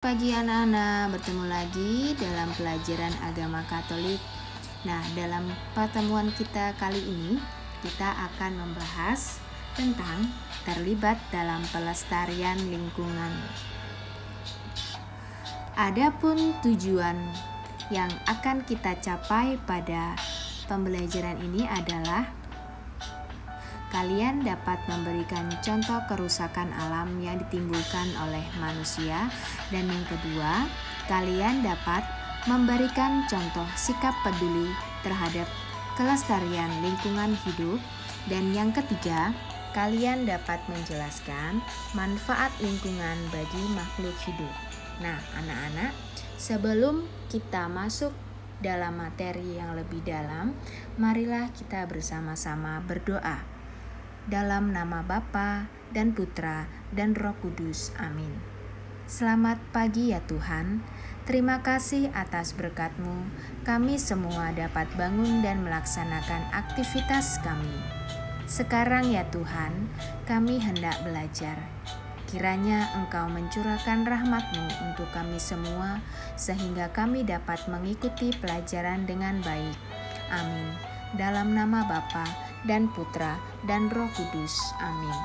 Pagi anak-anak, bertemu lagi dalam pelajaran agama Katolik. Nah, dalam pertemuan kita kali ini, kita akan membahas tentang terlibat dalam pelestarian lingkungan. Adapun tujuan yang akan kita capai pada pembelajaran ini adalah kalian dapat memberikan contoh kerusakan alam yang ditimbulkan oleh manusia, dan yang kedua, kalian dapat memberikan contoh sikap peduli terhadap kelestarian lingkungan hidup, dan yang ketiga, kalian dapat menjelaskan manfaat lingkungan bagi makhluk hidup. Nah, anak-anak, sebelum kita masuk dalam materi yang lebih dalam, marilah kita bersama-sama berdoa. Dalam nama Bapa dan Putra dan Roh Kudus. Amin. Selamat pagi ya Tuhan. Terima kasih atas berkat-Mu. Kami semua dapat bangun dan melaksanakan aktivitas kami. Sekarang ya Tuhan, kami hendak belajar. Kiranya Engkau mencurahkan rahmat-Mu untuk kami semua, sehingga kami dapat mengikuti pelajaran dengan baik. Amin. Dalam nama Bapa dan Putra dan Roh Kudus. Amin.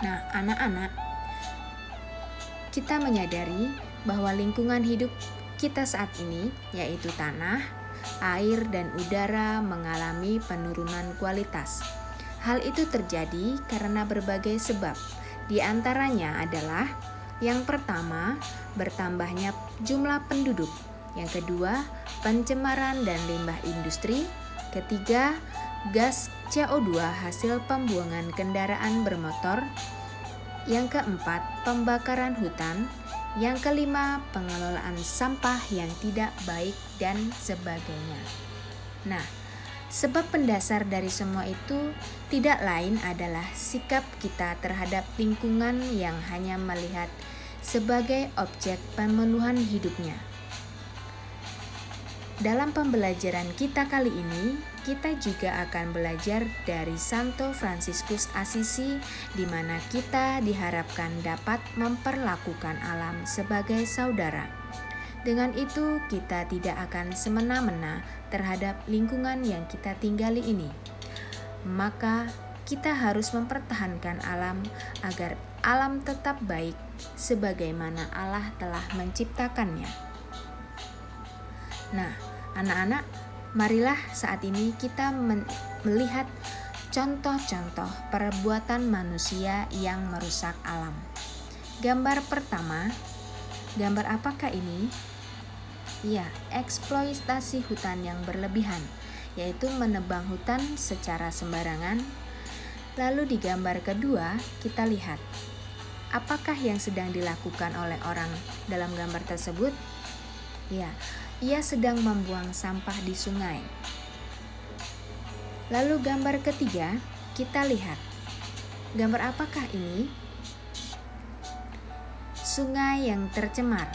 Nah, anak-anak, kita menyadari bahwa lingkungan hidup kita saat ini, yaitu tanah, air, dan udara, mengalami penurunan kualitas. Hal itu terjadi karena berbagai sebab. Di antaranya adalah yang pertama, bertambahnya jumlah penduduk. Yang kedua, pencemaran dan limbah industri. Ketiga, gas CO2 hasil pembuangan kendaraan bermotor. Yang keempat, pembakaran hutan. Yang kelima, pengelolaan sampah yang tidak baik dan sebagainya. Nah, sebab pendasar dari semua itu tidak lain adalah sikap kita terhadap lingkungan yang hanya melihat sebagai objek pemenuhan hidupnya. Dalam pembelajaran kita kali ini, kita juga akan belajar dari Santo Fransiskus Assisi, di mana kita diharapkan dapat memperlakukan alam sebagai saudara. Dengan itu, kita tidak akan semena-mena terhadap lingkungan yang kita tinggali ini. Maka, kita harus mempertahankan alam agar alam tetap baik sebagaimana Allah telah menciptakannya. Nah, anak-anak, marilah saat ini kita melihat contoh-contoh perbuatan manusia yang merusak alam. Gambar pertama, gambar apakah ini? Ya, eksploitasi hutan yang berlebihan, yaitu menebang hutan secara sembarangan. Lalu di gambar kedua, kita lihat apakah yang sedang dilakukan oleh orang dalam gambar tersebut? Ya, ia sedang membuang sampah di sungai. Lalu gambar ketiga, kita lihat. Gambar apakah ini? Sungai yang tercemar.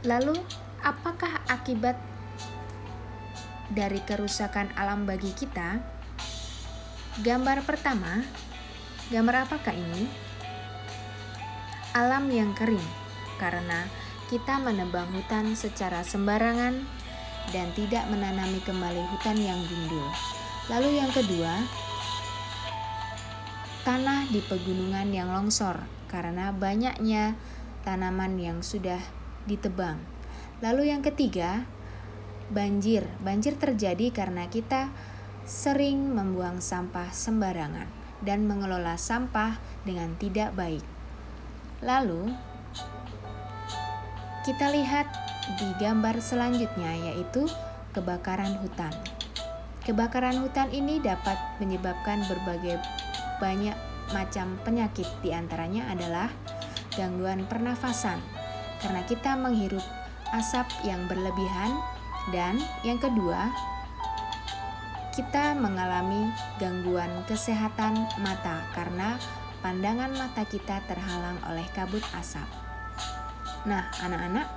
Lalu, apakah akibat dari kerusakan alam bagi kita? Gambar pertama, gambar apakah ini? Alam yang kering. Karena kita menebang hutan secara sembarangan dan tidak menanami kembali hutan yang gundul. Lalu yang kedua, tanah di pegunungan yang longsor karena banyaknya tanaman yang sudah ditebang. Lalu yang ketiga, banjir. Banjir terjadi karena kita sering membuang sampah sembarangan dan mengelola sampah dengan tidak baik. Lalu kita lihat di gambar selanjutnya, yaitu kebakaran hutan. Kebakaran hutan ini dapat menyebabkan berbagai banyak macam penyakit, di antaranya adalah gangguan pernafasan karena kita menghirup asap yang berlebihan, dan yang kedua, kita mengalami gangguan kesehatan mata karena pandangan mata kita terhalang oleh kabut asap. Nah, anak-anak,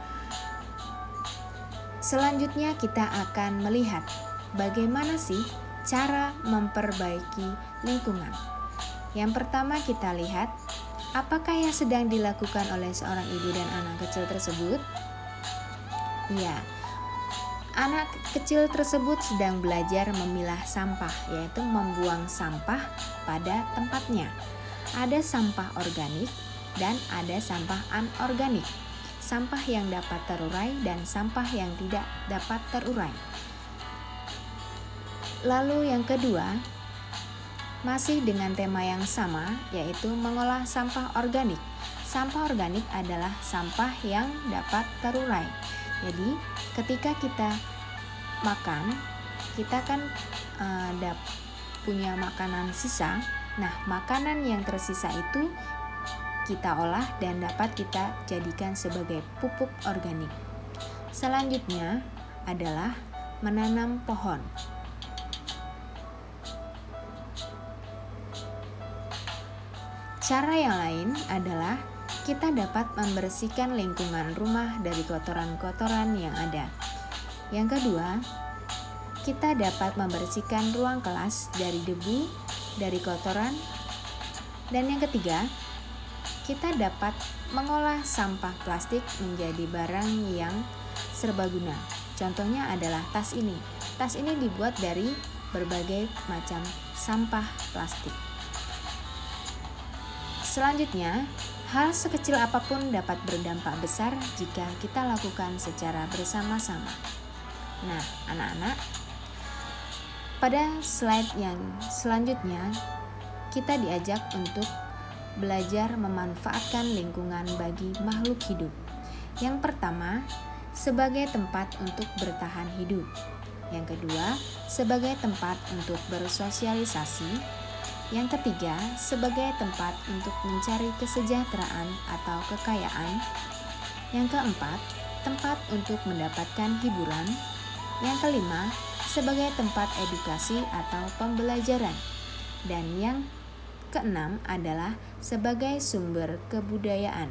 selanjutnya kita akan melihat bagaimana sih cara memperbaiki lingkungan. Yang pertama kita lihat Apakah yang sedang dilakukan oleh seorang ibu dan anak kecil tersebut? Ya, anak kecil tersebut sedang belajar memilah sampah, yaitu membuang sampah pada tempatnya. Ada sampah organik dan ada sampah anorganik. Sampah yang dapat terurai dan sampah yang tidak dapat terurai. Lalu yang kedua, masih dengan tema yang sama, yaitu mengolah sampah organik. Sampah organik adalah sampah yang dapat terurai. Jadi, ketika kita makan, kita kan punya makanan sisa. Nah, makanan yang tersisa itu kita olah dan dapat kita jadikan sebagai pupuk organik. Selanjutnya adalah menanam pohon. Cara yang lain adalah kita dapat membersihkan lingkungan rumah dari kotoran-kotoran yang ada. Yang kedua, kita dapat membersihkan ruang kelas dari debu, dari kotoran. Dan yang ketiga, kita dapat mengolah sampah plastik menjadi barang yang serbaguna. Contohnya adalah tas ini. Tas ini dibuat dari berbagai macam sampah plastik. Selanjutnya, hal sekecil apapun dapat berdampak besar jika kita lakukan secara bersama-sama. Nah, anak-anak, pada slide yang selanjutnya, kita diajak untuk belajar memanfaatkan lingkungan bagi makhluk hidup. Yang pertama, sebagai tempat untuk bertahan hidup. Yang kedua, sebagai tempat untuk bersosialisasi. Yang ketiga, sebagai tempat untuk mencari kesejahteraan atau kekayaan. Yang keempat, tempat untuk mendapatkan hiburan. Yang kelima, sebagai tempat edukasi atau pembelajaran. Dan yang keenam adalah sebagai sumber kebudayaan.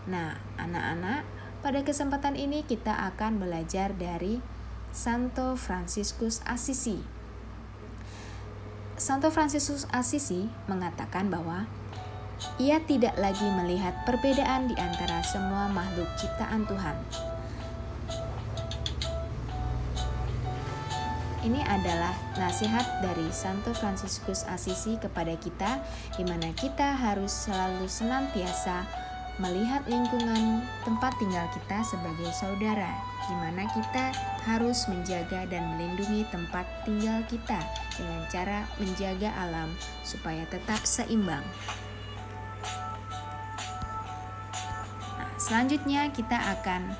Nah, anak-anak, pada kesempatan ini kita akan belajar dari Santo Fransiskus Assisi. Santo Fransiskus Assisi mengatakan bahwa ia tidak lagi melihat perbedaan di antara semua makhluk ciptaan Tuhan. Ini adalah nasihat dari Santo Fransiskus Assisi kepada kita, di mana kita harus selalu senantiasa melihat lingkungan tempat tinggal kita sebagai saudara, di mana kita harus menjaga dan melindungi tempat tinggal kita dengan cara menjaga alam supaya tetap seimbang. Nah, selanjutnya kita akan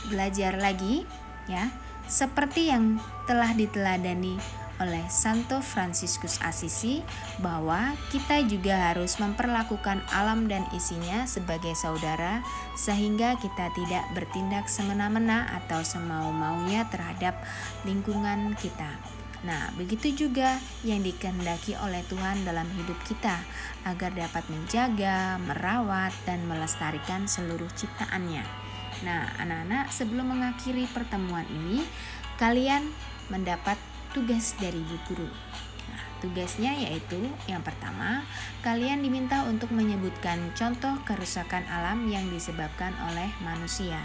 belajar lagi, ya, seperti yang telah diteladani oleh Santo Fransiskus Assisi, bahwa kita juga harus memperlakukan alam dan isinya sebagai saudara, sehingga kita tidak bertindak semena-mena atau semau-maunya terhadap lingkungan kita. Nah, begitu juga yang dikehendaki oleh Tuhan dalam hidup kita, agar dapat menjaga, merawat, dan melestarikan seluruh ciptaannya. Nah, anak-anak, sebelum mengakhiri pertemuan ini, kalian mendapat tugas dari Bu Guru. Nah, tugasnya yaitu yang pertama, kalian diminta untuk menyebutkan contoh kerusakan alam yang disebabkan oleh manusia.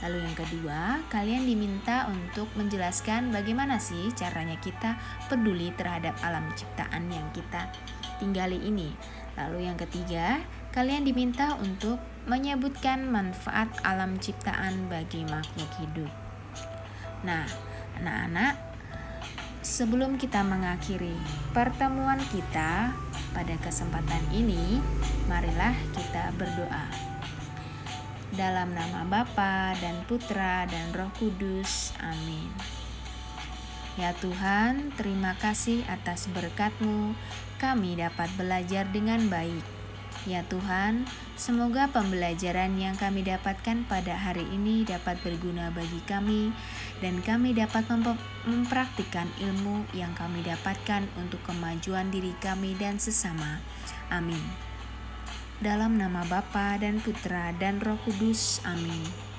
Lalu yang kedua, kalian diminta untuk menjelaskan bagaimana sih caranya kita peduli terhadap alam ciptaan yang kita tinggali ini. Lalu yang ketiga, kalian diminta untuk menyebutkan manfaat alam ciptaan bagi makhluk hidup. Nah, anak-anak, sebelum kita mengakhiri pertemuan kita pada kesempatan ini, marilah kita berdoa. Dalam nama Bapa dan Putra dan Roh Kudus. Amin. Ya Tuhan, terima kasih atas berkat-Mu, kami dapat belajar dengan baik. Ya Tuhan, semoga pembelajaran yang kami dapatkan pada hari ini dapat berguna bagi kami, dan kami dapat mempraktikkan ilmu yang kami dapatkan untuk kemajuan diri kami dan sesama. Amin. Dalam nama Bapa dan Putra dan Roh Kudus. Amin.